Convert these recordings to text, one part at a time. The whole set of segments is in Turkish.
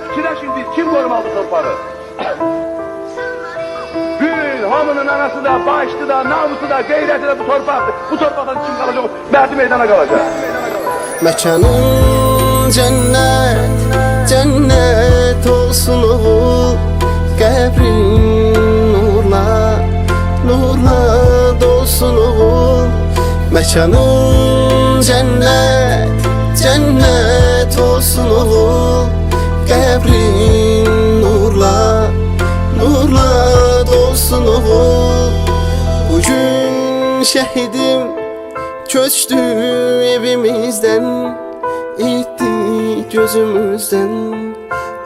fikirləşin biz, kim qorumalı bu torpağı? Gül, hamının anası da, başlı da, namusu da, qeyrəti de bu torpaqdır. Bu torpaqdan kim qalacaq? Mərdi meydana qalacaq. Məkanın cennet, cennet olsun oğul. Qəbrin nurla, nurla dolsun oğul. Məkanın cennet, cennet olsun oğul. Qəbrin nurla, nurla dolsun oğul. Bugün şehidim köçtü evimizden, itti gözümüzden,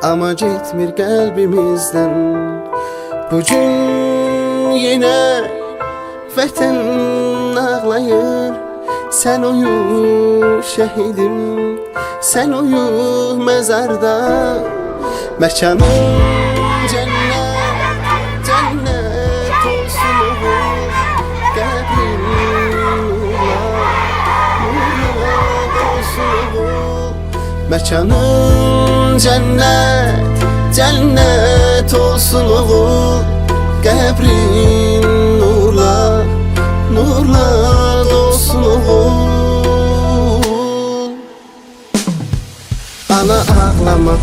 ama gitmir kalbimizden. Bugün yine vətən ağlayır. Sen uyu şehidim, sen uyu mezarda. Məkanın cennet, cennet olsun oğul. Qəbrin nurla, nurla dolsun oğul. Məkanın cennet, cennet olsun oğul. Qəbrin